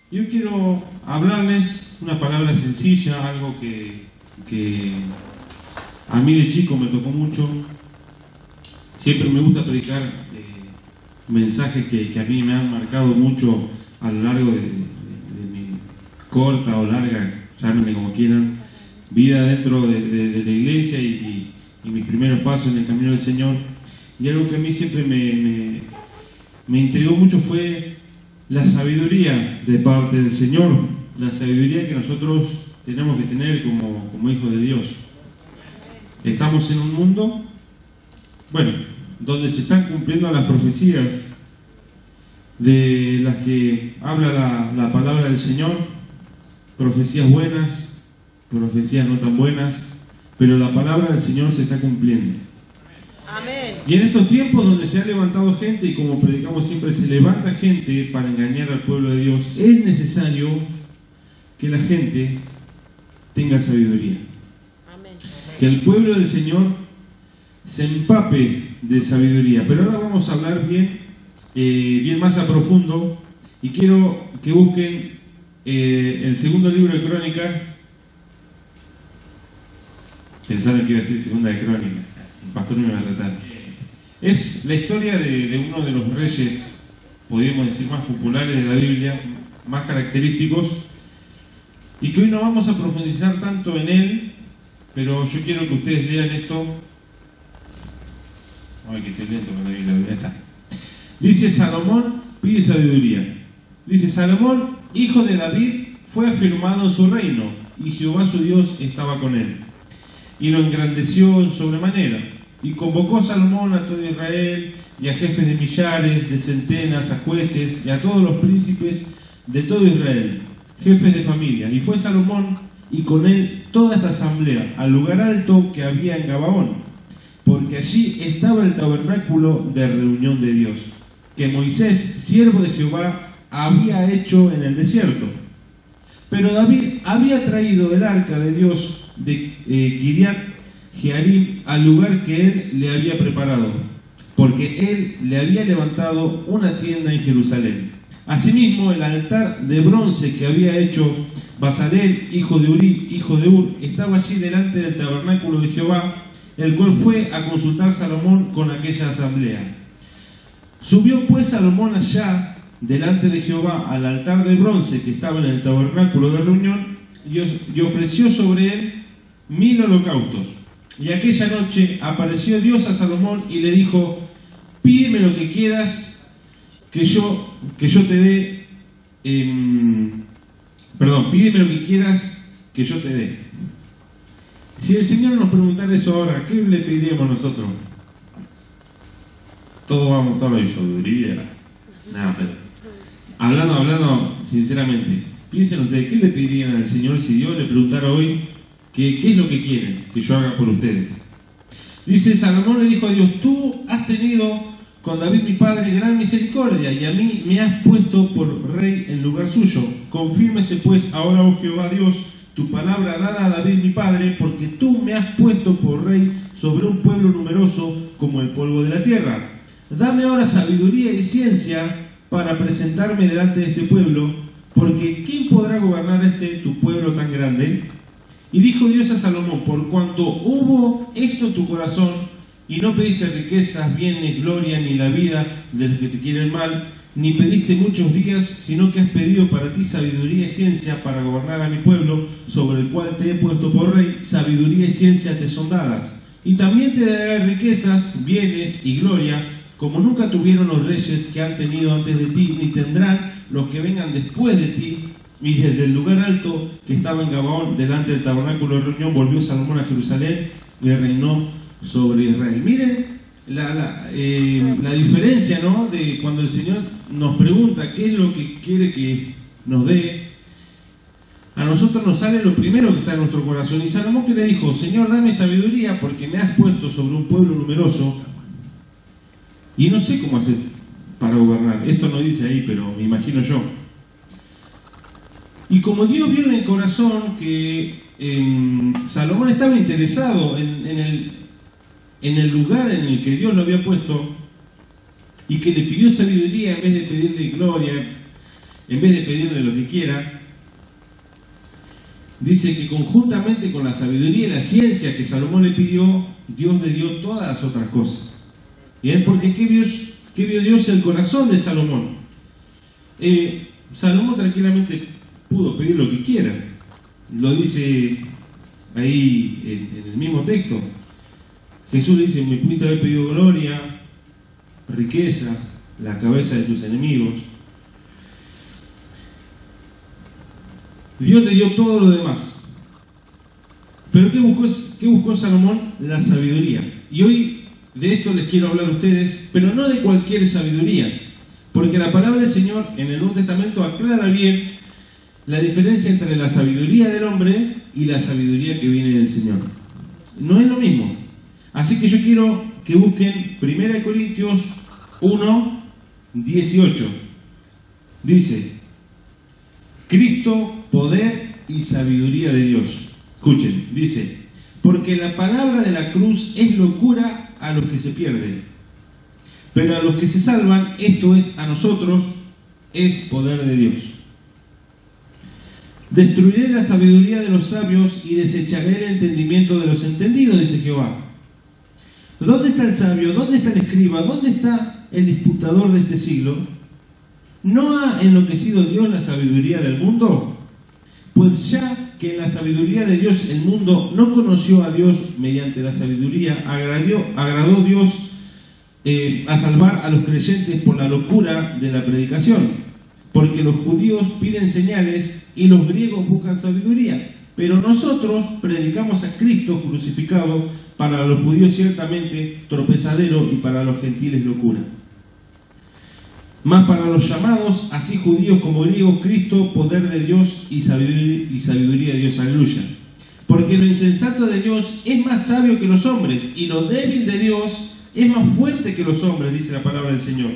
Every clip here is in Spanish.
Yo quiero hablarles una palabra sencilla, algo que a mí de chico me tocó mucho. Siempre me gusta predicar mensajes que a mí me han marcado mucho a lo largo de mi corta o larga, llámenle como quieran, vida dentro de la iglesia y mis primeros pasos en el camino del Señor. Y algo que a mí siempre me intrigó mucho fue la sabiduría de parte del Señor, la sabiduría que nosotros tenemos que tener como hijos de Dios. Estamos en un mundo, donde se están cumpliendo las profecías de las que habla la palabra del Señor, profecías buenas, profecías no tan buenas, pero la palabra del Señor se está cumpliendo. Amén. Y en estos tiempos donde se ha levantado gente, y como predicamos siempre, se levanta gente para engañar al pueblo de Dios, es necesario que la gente tenga sabiduría. Amén. Que el pueblo del Señor se empape de sabiduría. Pero ahora vamos a hablar bien más a profundo, y quiero que busquen el segundo libro de Crónicas. Pensaron que iba a decir segunda de Crónicas. El pastor me va a tratar. Es la historia de uno de los reyes, podríamos decir, más populares de la Biblia, más característicos, y que hoy no vamos a profundizar tanto en él, pero yo quiero que ustedes lean esto. Ay, que estoy lento con la Biblia, está. Dice: Salomón pide sabiduría. Dice: Salomón, hijo de David, fue afirmado en su reino, y Jehová su Dios estaba con él, y lo engrandeció en sobremanera. Y convocó Salomón a todo Israel, y a jefes de millares, de centenas, a jueces, y a todos los príncipes de todo Israel, jefes de familia. Y fue Salomón, y con él toda esta asamblea, al lugar alto que había en Gabaón, porque allí estaba el tabernáculo de reunión de Dios, que Moisés, siervo de Jehová, había hecho en el desierto. Pero David había traído el arca de Dios de Kiriat Jearim al lugar que él le había preparado, porque él le había levantado una tienda en Jerusalén. Asimismo, el altar de bronce que había hecho Basalel, hijo de Uri, hijo de Ur, estaba allí delante del tabernáculo de Jehová, el cual fue a consultar Salomón con aquella asamblea. Subió pues Salomón allá delante de Jehová al altar de bronce que estaba en el tabernáculo de reunión, y ofreció sobre él 1000 holocaustos. Y aquella noche apareció Dios a Salomón y le dijo: pídeme lo que quieras que yo te dé. Pídeme lo que quieras que yo te dé. Si el Señor nos preguntara eso ahora, ¿qué le pediríamos nosotros? Todos vamos a estar la sabiduría. Nada, pero hablando sinceramente, piensen ustedes, ¿qué le pedirían al Señor si Dios le preguntara hoy qué es lo que quieren que yo haga por ustedes? Dice: Salomón le dijo a Dios: tú has tenido con David mi padre gran misericordia, y a mí me has puesto por rey en lugar suyo. Confírmese pues ahora, oh Jehová Dios, tu palabra dada a David mi padre, porque tú me has puesto por rey sobre un pueblo numeroso como el polvo de la tierra. Dame ahora sabiduría y ciencia para presentarme delante de este pueblo, porque ¿quién podrá gobernar tu pueblo tan grande? Y dijo Dios a Salomón: por cuanto hubo esto en tu corazón, y no pediste riquezas, bienes, gloria, ni la vida de los que te quieren mal, ni pediste muchos días, sino que has pedido para ti sabiduría y ciencia para gobernar a mi pueblo, sobre el cual te he puesto por rey, sabiduría y ciencia te son dadas. Y también te daré riquezas, bienes y gloria, como nunca tuvieron los reyes que han tenido antes de ti, ni tendrán los que vengan después de ti. Y desde el lugar alto que estaba en Gabaón, delante del tabernáculo de reunión, volvió Salomón a Jerusalén y reinó sobre Israel. Miren la diferencia, ¿no?, de cuando el Señor nos pregunta qué es lo que quiere que nos dé. A nosotros nos sale lo primero que está en nuestro corazón. Y Salomón, que le dijo: Señor, dame sabiduría porque me has puesto sobre un pueblo numeroso y no sé cómo hacer para gobernar. Esto no dice ahí, pero me imagino yo. Y como Dios vio en el corazón que Salomón estaba interesado en el lugar en el que Dios lo había puesto, y que le pidió sabiduría en vez de pedirle gloria, en vez de pedirle lo que quiera, dice que conjuntamente con la sabiduría y la ciencia que Salomón le pidió, Dios le dio todas las otras cosas. ¿Bien? Porque ¿qué vio Dios en el corazón de Salomón? Salomón tranquilamente pudo pedir lo que quiera. Lo dice ahí en el mismo texto. Jesús dice, me pudiste haber pedido gloria, riqueza, la cabeza de tus enemigos. Dios le dio todo lo demás. Pero ¿qué buscó Salomón? La sabiduría. Y hoy de esto les quiero hablar a ustedes, pero no de cualquier sabiduría. Porque la palabra del Señor en el Nuevo Testamento aclara bien la diferencia entre la sabiduría del hombre y la sabiduría que viene del Señor. No es lo mismo. Así que yo quiero que busquen 1 Corintios 1, 18. Dice, Cristo, poder y sabiduría de Dios. Escuchen, dice, porque la palabra de la cruz es locura a los que se pierden, pero a los que se salvan, esto es a nosotros, es poder de Dios. Destruiré la sabiduría de los sabios y desecharé el entendimiento de los entendidos, dice Jehová. ¿Dónde está el sabio? ¿Dónde está el escriba? ¿Dónde está el disputador de este siglo? ¿No ha enloquecido Dios la sabiduría del mundo? Pues ya que en la sabiduría de Dios el mundo no conoció a Dios mediante la sabiduría, agradó Dios a salvar a los creyentes por la locura de la predicación. Porque los judíos piden señales y los griegos buscan sabiduría. Pero nosotros predicamos a Cristo crucificado, para los judíos ciertamente tropezadero y para los gentiles locura. Mas para los llamados, así judíos como griegos, Cristo, poder de Dios y sabiduría de Dios. Aleluya. Porque lo insensato de Dios es más sabio que los hombres, y lo débil de Dios es más fuerte que los hombres, dice la palabra del Señor.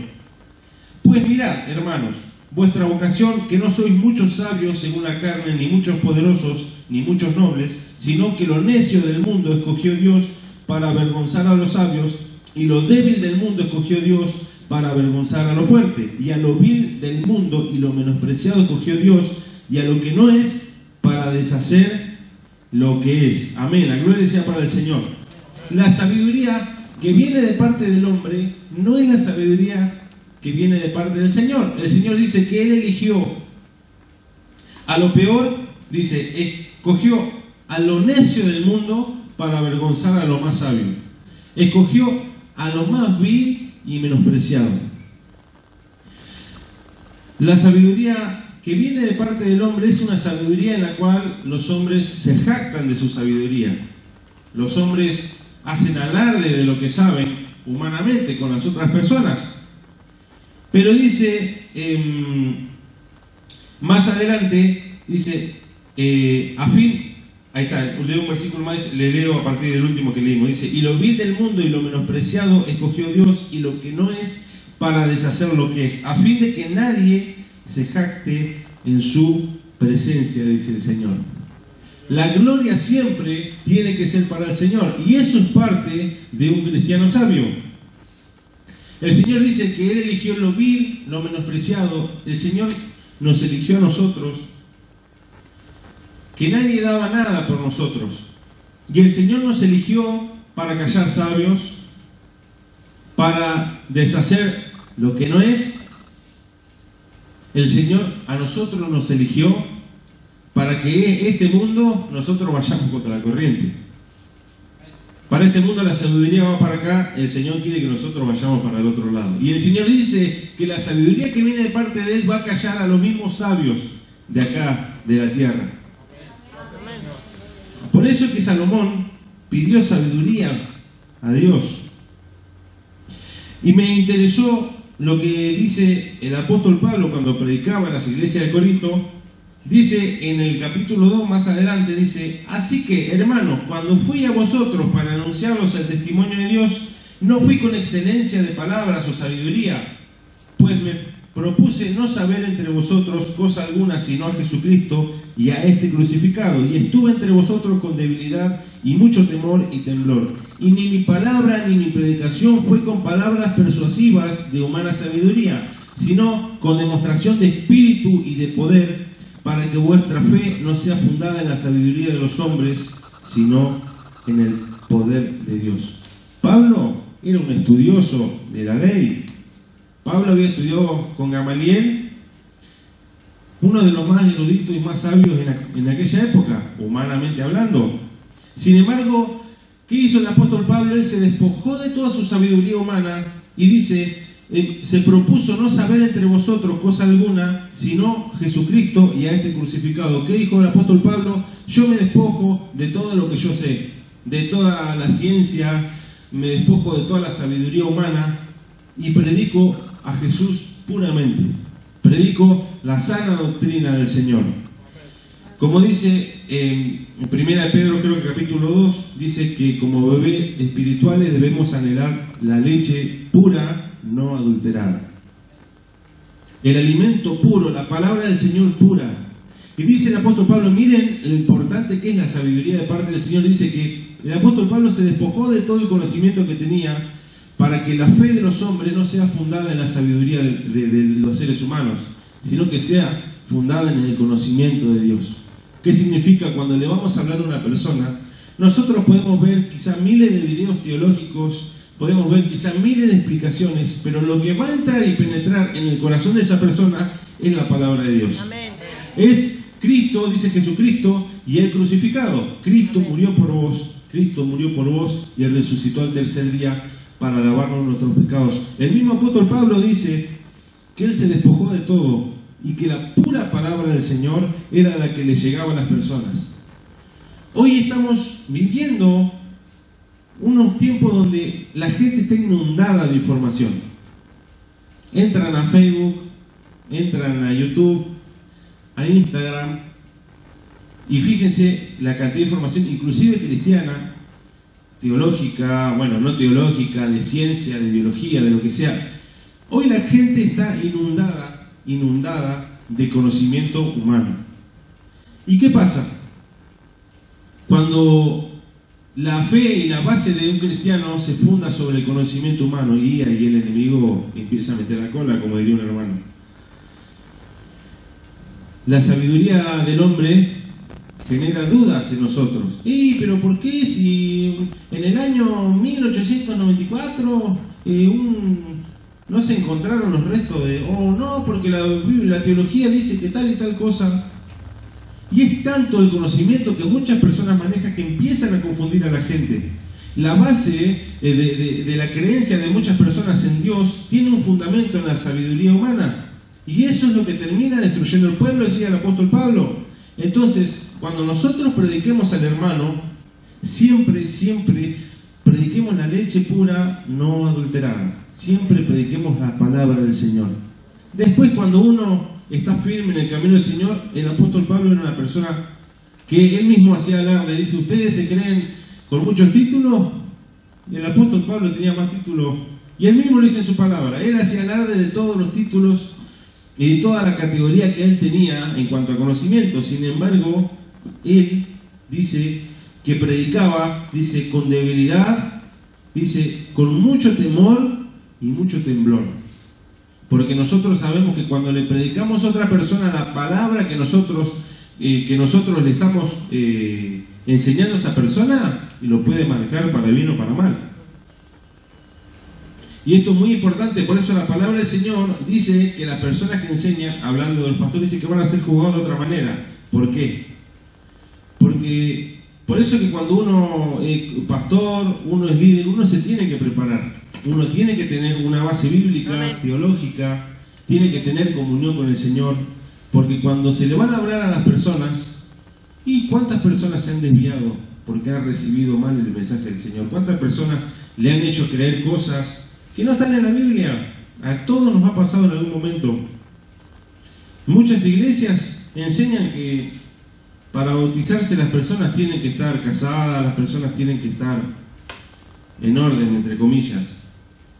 Pues mirad, hermanos, vuestra vocación, que no sois muchos sabios según la carne, ni muchos poderosos, ni muchos nobles, sino que lo necio del mundo escogió Dios para avergonzar a los sabios, y lo débil del mundo escogió Dios para avergonzar a lo fuerte, y a lo vil del mundo y lo menospreciado escogió Dios, y a lo que no es, para deshacer lo que es. Amén, la gloria sea para el Señor. La sabiduría que viene de parte del hombre no es la sabiduría que viene de parte del Señor. El Señor dice que Él eligió a lo peor, dice, escogió a lo necio del mundo para avergonzar a lo más sabio. Escogió a lo más vil y menospreciado. La sabiduría que viene de parte del hombre es una sabiduría en la cual los hombres se jactan de su sabiduría. Los hombres hacen alarde de lo que saben humanamente con las otras personas. Pero dice, más adelante, dice, ahí está, leo un versículo más, le leo a partir del último que leímos. Dice, y lo vil del mundo y lo menospreciado escogió Dios, y lo que no es, para deshacer lo que es, a fin de que nadie se jacte en su presencia, dice el Señor. La gloria siempre tiene que ser para el Señor, y eso es parte de un cristiano sabio. El Señor dice que Él eligió lo vil, lo menospreciado. El Señor nos eligió a nosotros, que nadie daba nada por nosotros. Y el Señor nos eligió para callar sabios, para deshacer lo que no es. El Señor a nosotros nos eligió para que este mundo nosotros vayamos contra la corriente. Para este mundo la sabiduría va para acá, el Señor quiere que nosotros vayamos para el otro lado. Y el Señor dice que la sabiduría que viene de parte de Él va a callar a los mismos sabios de acá, de la tierra. Por eso es que Salomón pidió sabiduría a Dios. Y me interesó lo que dice el apóstol Pablo cuando predicaba en las iglesias de Corinto. Dice en el capítulo 2 más adelante, dice, así que, hermanos, cuando fui a vosotros para anunciaros el testimonio de Dios, no fui con excelencia de palabras o sabiduría, pues me propuse no saber entre vosotros cosa alguna sino a Jesucristo y a este crucificado, y estuve entre vosotros con debilidad y mucho temor y temblor. Y ni mi palabra ni mi predicación fue con palabras persuasivas de humana sabiduría, sino con demostración de espíritu y de poder, para que vuestra fe no sea fundada en la sabiduría de los hombres, sino en el poder de Dios. Pablo era un estudioso de la ley. Pablo había estudiado con Gamaliel, uno de los más eruditos y más sabios en aquella época, humanamente hablando. Sin embargo, ¿qué hizo el apóstol Pablo? Él se despojó de toda su sabiduría humana y dice, se propuso no saber entre vosotros cosa alguna, sino Jesucristo y a este crucificado. ¿Qué dijo el apóstol Pablo? Yo me despojo de todo lo que yo sé, de toda la ciencia, me despojo de toda la sabiduría humana y predico a Jesús puramente. Predico la sana doctrina del Señor. Como dice en 1 Pedro, creo que capítulo 2, dice que como bebés espirituales debemos anhelar la leche pura, no adulterada. El alimento puro, la palabra del Señor pura. Y dice el apóstol Pablo, miren lo importante que es la sabiduría de parte del Señor. Dice que el apóstol Pablo se despojó de todo el conocimiento que tenía para que la fe de los hombres no sea fundada en la sabiduría de los seres humanos, sino que sea fundada en el conocimiento de Dios. ¿Qué significa? Cuando le vamos a hablar a una persona, nosotros podemos ver quizá miles de videos teológicos, podemos ver quizá miles de explicaciones, pero lo que va a entrar y penetrar en el corazón de esa persona es la palabra de Dios. Amén. Es Cristo, dice Jesucristo, y Él crucificado. Cristo murió por vos, Cristo murió por vos y Él resucitó al tercer día para lavarnos nuestros pecados. El mismo apóstol Pablo dice que Él se despojó de todo y que la pura palabra del Señor era la que le llegaba a las personas. Hoy estamos viviendo unos tiempos donde la gente está inundada de información. Entran a Facebook, entran a YouTube, a Instagram, y fíjense la cantidad de información, inclusive cristiana, teológica, bueno, no teológica, de ciencia, de biología, de lo que sea. Hoy la gente está inundada de conocimiento humano. ¿Y qué pasa? Cuando la fe y la base de un cristiano se funda sobre el conocimiento humano y ahí el enemigo empieza a meter la cola, como diría un hermano. La sabiduría del hombre genera dudas en nosotros. ¿Pero por qué si en el año 1894 no se encontraron los restos de... no, porque la teología dice que tal y tal cosa? Y es tanto el conocimiento que muchas personas manejan que empiezan a confundir a la gente. La base de la creencia de muchas personas en Dios tiene un fundamento en la sabiduría humana. Y eso es lo que termina destruyendo el pueblo, decía el apóstol Pablo. Entonces, cuando nosotros prediquemos al hermano, siempre prediquemos la leche pura, no adulterada. Siempre prediquemos la palabra del Señor. Después, cuando uno está firme en el camino del Señor, el apóstol Pablo era una persona que él mismo hacía alarde. Dice, ¿ustedes se creen con muchos títulos? El apóstol Pablo tenía más títulos. Y él mismo lo dice en su palabra. Él hacía alarde de todos los títulos y de toda la categoría que él tenía en cuanto a conocimiento. Sin embargo, él dice que predicaba, dice, con debilidad, dice, con mucho temor y mucho temblor. Porque nosotros sabemos que cuando le predicamos a otra persona la palabra que nosotros le estamos enseñando a esa persona, lo puede marcar para bien o para mal. Y esto es muy importante, por eso la palabra del Señor dice que las personas que enseñan, hablando del pastor, dice que van a ser juzgados de otra manera. ¿Por qué? Porque por eso que cuando uno es pastor, uno es líder, uno se tiene que preparar. Uno tiene que tener una base bíblica, Amén, teológica, tiene que tener comunión con el Señor, porque cuando se le van a hablar a las personas, ¿y cuántas personas se han desviado porque han recibido mal el mensaje del Señor? ¿Cuántas personas le han hecho creer cosas que no están en la Biblia? A todos nos ha pasado en algún momento. Muchas iglesias enseñan que para bautizarse las personas tienen que estar casadas, las personas tienen que estar en orden, entre comillas,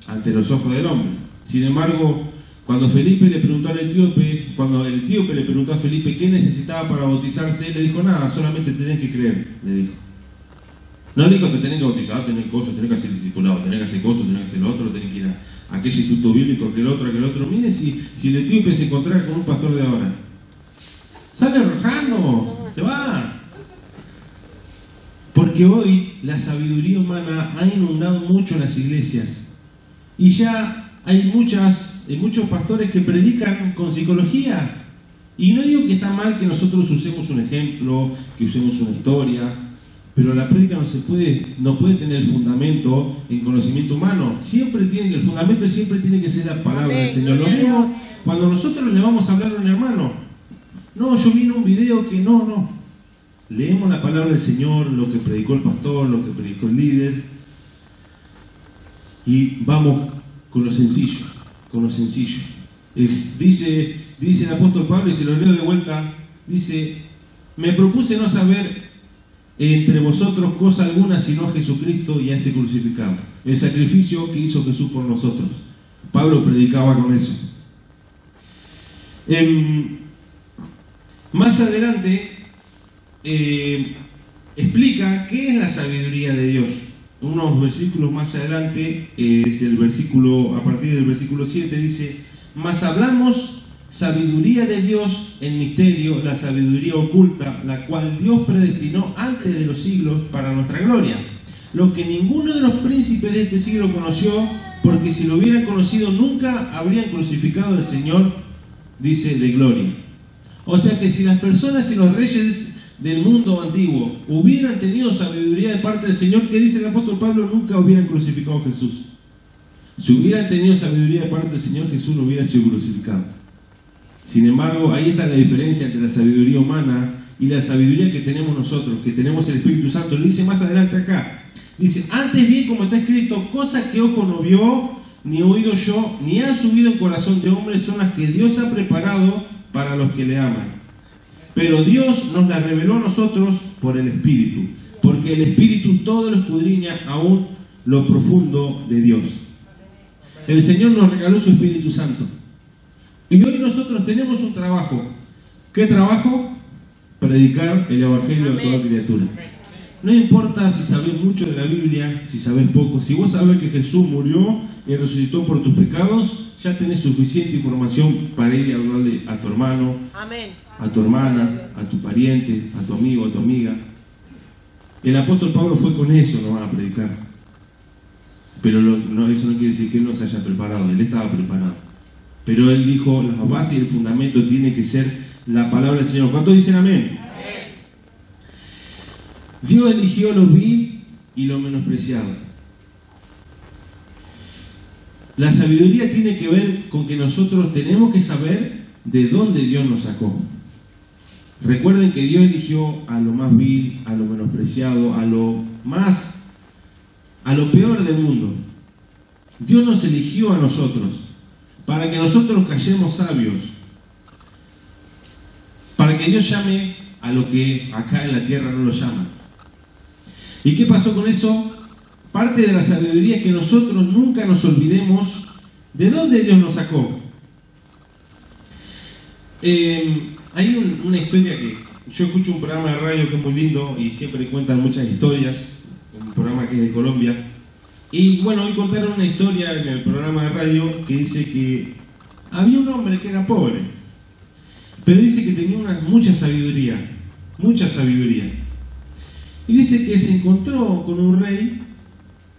ante los ojos del hombre. Sin embargo, cuando Felipe le preguntó al etíope, cuando el etíope le preguntó a Felipe qué necesitaba para bautizarse, él le dijo nada, solamente tenés que creer, le dijo. No dijo que tenés que bautizar, tenés cosas, tenés que hacer discipulado, tenés que hacer cosas, tenés que hacer lo otro, tenés que ir a aquel instituto bíblico, aquel otro. Mire si el etíope se encontrara con un pastor de ahora. Sale arrojando, te vas. Porque hoy la sabiduría humana ha inundado mucho las iglesias. Y ya hay muchos pastores que predican con psicología. Y no digo que está mal que nosotros usemos un ejemplo, que usemos una historia, pero la prédica no puede tener el fundamento en conocimiento humano. El fundamento siempre tiene que ser la palabra del Señor. Lo mismo cuando nosotros le vamos a hablar a un hermano. No, yo vi en un video que no. Leemos la palabra del Señor, lo que predicó el pastor, lo que predicó el líder, y vamos con lo sencillo. Dice el apóstol Pablo, y se lo leo de vuelta, dice: me propuse no saber entre vosotros cosa alguna sino a Jesucristo y a este crucificado, el sacrificio que hizo Jesús por nosotros. Pablo predicaba con eso. Más adelante explica qué es la sabiduría de Dios. Unos versículos más adelante, a partir del versículo 7 dice: mas hablamos sabiduría de Dios en misterio, la sabiduría oculta, la cual Dios predestinó antes de los siglos para nuestra gloria, lo que ninguno de los príncipes de este siglo conoció, porque si lo hubieran conocido nunca habrían crucificado al Señor, dice, de gloria. O sea que si las personas y los reyes del mundo antiguo hubieran tenido sabiduría de parte del Señor, ¿qué dice el apóstol Pablo? Nunca hubieran crucificado a Jesús. Si hubieran tenido sabiduría de parte del Señor, Jesús no hubiera sido crucificado. Sin embargo, ahí está la diferencia entre la sabiduría humana y la sabiduría que tenemos nosotros, que tenemos el Espíritu Santo. Lo dice más adelante acá. Dice: antes bien, como está escrito, cosas que ojo no vio, ni oído yo, ni han subido en corazón de hombre, son las que Dios ha preparado para los que le aman. Pero Dios nos las reveló a nosotros por el Espíritu, porque el Espíritu todo lo escudriña, aún lo profundo de Dios. El Señor nos regaló su Espíritu Santo. Y hoy nosotros tenemos un trabajo. ¿Qué trabajo? Predicar el Evangelio a toda criatura. No importa si sabes mucho de la Biblia, si sabes poco. Si vos sabés que Jesús murió y resucitó por tus pecados, ya tenés suficiente información para ir a hablarle a tu hermano, a tu hermana, a tu pariente, a tu amigo, a tu amiga. El apóstol Pablo fue con eso nomás a predicar. Pero eso no quiere decir que él no se haya preparado, él estaba preparado. Pero él dijo: la base y el fundamento tiene que ser la palabra del Señor. ¿Cuántos dicen amén? Dios eligió lo vil y lo menospreciado. La sabiduría tiene que ver con que nosotros tenemos que saber de dónde Dios nos sacó. Recuerden que Dios eligió a lo más vil, a lo menospreciado, a lo peor del mundo. Dios nos eligió a nosotros para que nosotros callemos sabios, para que Dios llame a lo que acá en la tierra no lo llama. ¿Y qué pasó con eso? Parte de la sabiduría es que nosotros nunca nos olvidemos de dónde Dios nos sacó. Hay una historia que yo escucho, un programa de radio que es muy lindo y siempre cuentan muchas historias, un programa que es de Colombia. Y bueno, hoy contaron una historia en el programa de radio que dice que había un hombre que era pobre, pero dice que tenía mucha sabiduría. Y dice que se encontró con un rey,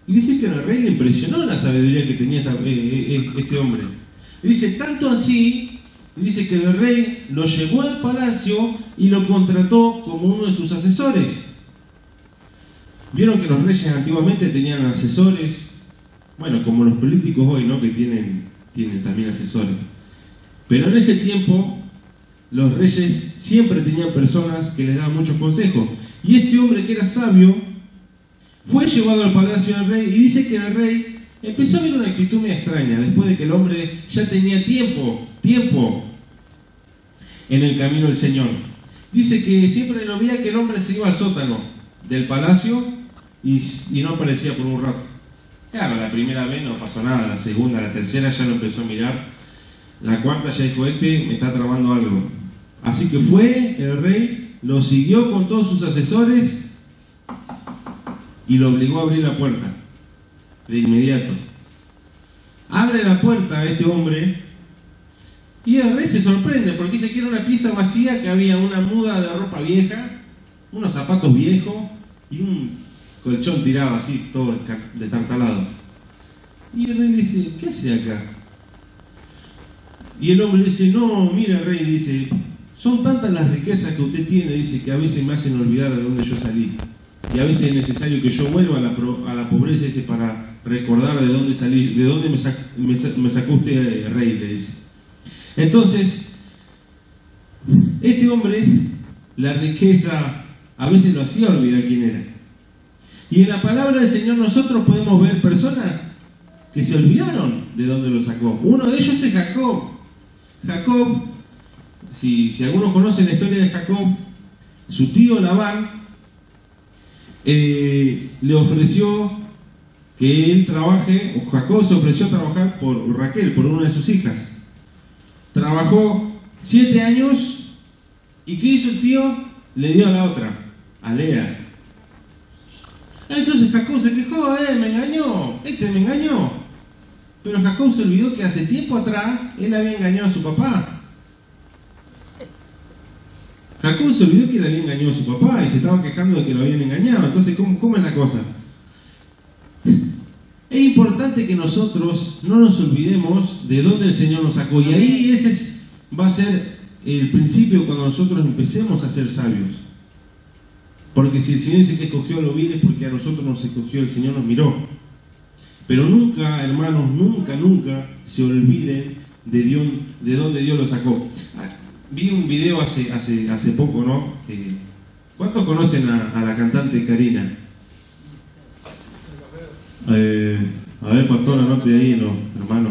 y dice que al rey le impresionó la sabiduría que tenía este hombre. Y dice, tanto así, dice que el rey lo llevó al palacio y lo contrató como uno de sus asesores. Vieron que los reyes antiguamente tenían asesores, bueno, como los políticos hoy, ¿no? Que tienen también asesores. Pero en ese tiempo, los reyes siempre tenían personas que les daban muchos consejos. Y este hombre, que era sabio, fue llevado al palacio del rey, y dice que el rey empezó a ver una actitud muy extraña, después de que el hombre ya tenía tiempo en el camino del Señor. Dice que siempre lo veía que el hombre se iba al sótano del palacio y no aparecía por un rato. Claro, la primera vez no pasó nada, la segunda, la tercera ya lo empezó a mirar, la cuarta ya dijo, me está trabando algo. Así que fue el rey, lo siguió con todos sus asesores y lo obligó a abrir la puerta, de inmediato. Abre la puerta a este hombre y el rey se sorprende porque dice que era una pieza vacía, que había una muda de ropa vieja, unos zapatos viejos y un colchón tirado así, todo destartalado. Y el rey dice, ¿qué hace acá? Y el hombre dice, no, mira rey, dice, son tantas las riquezas que usted tiene, dice, que a veces me hacen olvidar de dónde yo salí. Y a veces es necesario que yo vuelva a la pobreza, dice, para recordar de dónde salí, de dónde me sacó usted, rey, le dice. Entonces, este hombre, la riqueza a veces lo hacía olvidar quién era. Y en la palabra del Señor nosotros podemos ver personas que se olvidaron de dónde lo sacó. Uno de ellos es Jacob. Jacob, si algunos conocen la historia de Jacob, su tío Labán le ofreció que él trabaje, o Jacob se ofreció a trabajar por Raquel, por una de sus hijas. Trabajó 7 años y ¿qué hizo el tío? Le dio a la otra, a Lea. Entonces Jacob se quejó, me engañó, me engañó. Pero Jacob se olvidó que hace tiempo atrás él había engañado a su papá. Jacob se olvidó que él había engañado a su papá y se estaba quejando de que lo habían engañado. Entonces, ¿cómo es la cosa? Es importante que nosotros no nos olvidemos de dónde el Señor nos sacó. Y ahí ese va a ser el principio cuando nosotros empecemos a ser sabios. Porque si el Señor dice que escogió a los viles, porque a nosotros nos escogió, el Señor nos miró. Pero nunca, hermanos, nunca se olviden de dónde Dios los sacó. Vi un video hace poco, ¿no? ¿Cuántos conocen a la cantante Karina? A ver, pastor, anote ahí, no, hermano.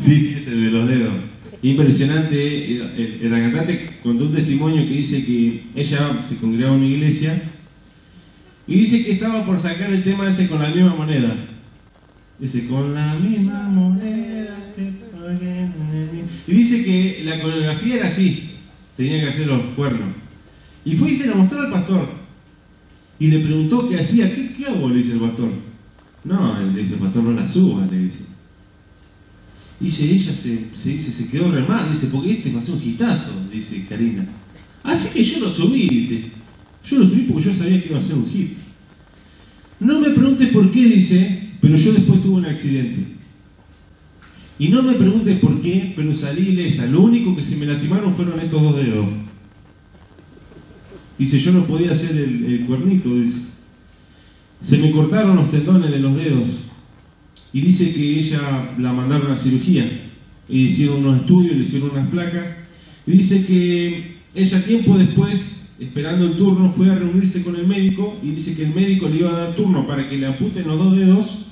Sí, es el de los dedos. Impresionante. La cantante contó un testimonio que dice que ella se congregaba en una iglesia y dice que estaba por sacar el tema ese con la misma moneda. Dice, con la misma moneda. Y dice que la coreografía era así, tenía que hacer los cuernos. Y fue y se lo mostró al pastor. Y le preguntó qué hacía. ¿Qué hago? Le dice el pastor. No, le dice el pastor, no la suba, le dice. Dice, ella se quedó re mal, dice, porque va a ser un hitazo, dice Karina. Así que yo lo subí, dice. Yo lo subí porque yo sabía que iba a ser un hit. No me preguntes por qué, dice, pero yo después tuve un accidente. Y no me preguntes por qué, pero salí ilesa. Lo único que se me lastimaron fueron estos 2 dedos. Dice, yo no podía hacer el cuernito, dice. Se me cortaron los tendones de los dedos. Y dice que ella la mandaron a cirugía. Y hicieron unos estudios, le hicieron unas placas. Y dice que ella tiempo después, esperando el turno, fue a reunirse con el médico. Y dice que el médico le iba a dar turno para que le amputen los 2 dedos.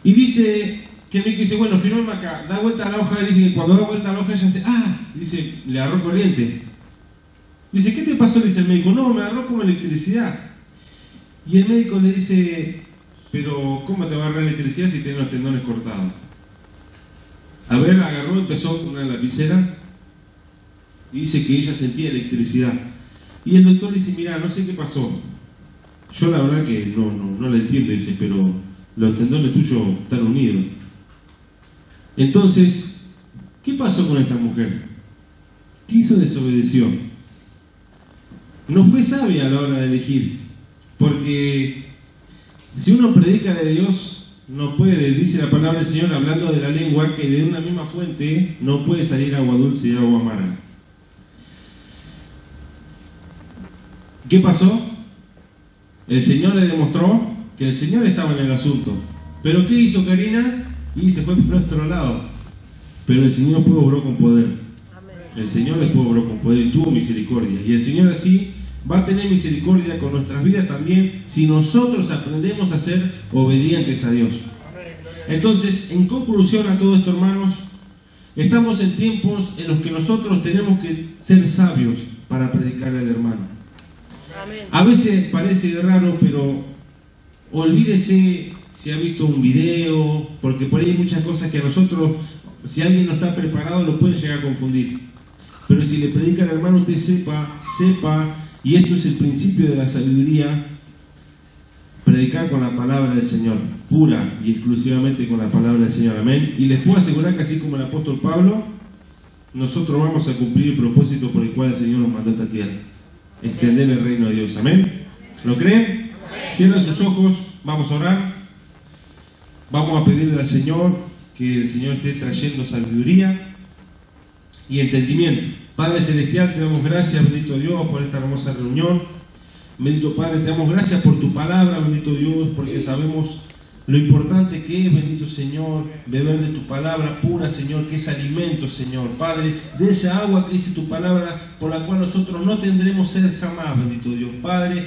Y dice que el médico dice, bueno, firmame acá, da vuelta a la hoja. Dice que cuando da vuelta a la hoja ella dice, dice, le agarró corriente. Dice, ¿qué te pasó? Le dice el médico, no, me agarró como electricidad. Y el médico le dice, pero ¿cómo te va a agarrar electricidad si tienes los tendones cortados? A ver, agarró, empezó con una lapicera y dice que ella sentía electricidad. Y el doctor dice, mira, no sé qué pasó. Yo la verdad que no la entiendo, dice, pero los tendones tuyos están unidos. Entonces, ¿qué pasó con esta mujer? ¿Qué hizo? Desobedeció. No fue sabia a la hora de elegir, porque si uno predica de Dios, no puede, dice la palabra del Señor, hablando de la lengua, que de una misma fuente no puede salir agua dulce y agua amarga. ¿Qué pasó? El Señor le demostró que el Señor estaba en el asunto. ¿Pero qué hizo Karina? Y se fue por otro lado. Pero el Señor después obró con poder. El Señor después obró con poder y tuvo misericordia. Y el Señor así va a tener misericordia con nuestras vidas también si nosotros aprendemos a ser obedientes a Dios. Entonces, en conclusión a todo esto, hermanos, estamos en tiempos en los que nosotros tenemos que ser sabios para predicarle al hermano. A veces parece raro, pero olvídese si ha visto un video, porque por ahí hay muchas cosas que a nosotros, si alguien no está preparado, lo puede llegar a confundir. Pero si le predica al hermano, usted sepa Y esto es el principio de la sabiduría, predicar con la palabra del Señor, pura y exclusivamente con la palabra del Señor, amén. Y les puedo asegurar que así como el apóstol Pablo, nosotros vamos a cumplir el propósito por el cual el Señor nos mandó a esta tierra, extender el reino de Dios, amén. ¿Lo creen? Cierren sus ojos, vamos a orar, vamos a pedirle al Señor que el Señor esté trayendo sabiduría y entendimiento. Padre Celestial, te damos gracias, bendito Dios, por esta hermosa reunión. Bendito Padre, te damos gracias por tu palabra, bendito Dios, porque sabemos lo importante que es, bendito Señor, beber de tu palabra pura, Señor, que es alimento, Señor. Padre, de esa agua que dice tu palabra, por la cual nosotros no tendremos sed jamás, bendito Dios. Padre,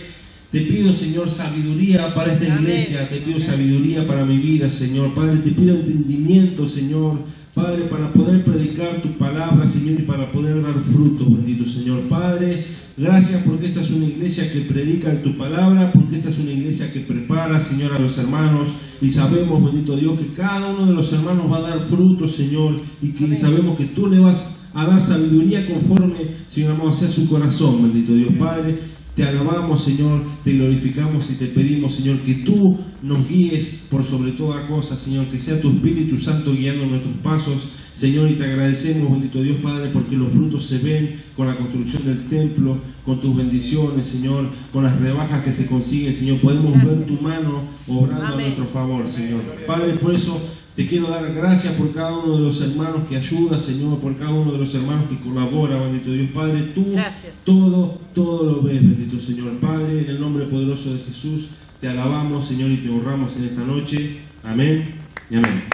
te pido, Señor, sabiduría para esta iglesia, te pido sabiduría para mi vida, Señor. Padre, te pido entendimiento, Señor, Padre, para poder predicar tu palabra, Señor, y para poder dar fruto, bendito Señor. Padre, gracias porque esta es una iglesia que predica tu palabra, porque esta es una iglesia que prepara, Señor, a los hermanos, y sabemos, bendito Dios, que cada uno de los hermanos va a dar fruto, Señor, y que sabemos que tú le vas a dar sabiduría conforme, Señor amado, hacia su corazón, bendito Dios. Padre, te alabamos, Señor, te glorificamos y te pedimos, Señor, que tú nos guíes por sobre toda cosa, Señor, que sea tu Espíritu Santo guiando nuestros pasos, Señor, y te agradecemos, bendito Dios, Padre, porque los frutos se ven con la construcción del templo, con tus bendiciones, Señor, con las rebajas que se consiguen, Señor. Podemos ver tu mano obrando a nuestro favor, Señor. Padre, por eso te quiero dar gracias por cada uno de los hermanos que ayuda, Señor, por cada uno de los hermanos que colabora, bendito Dios. Padre, tú todo lo ves, bendito Señor. Padre, en el nombre poderoso de Jesús, te alabamos, Señor, y te honramos en esta noche. Amén y amén.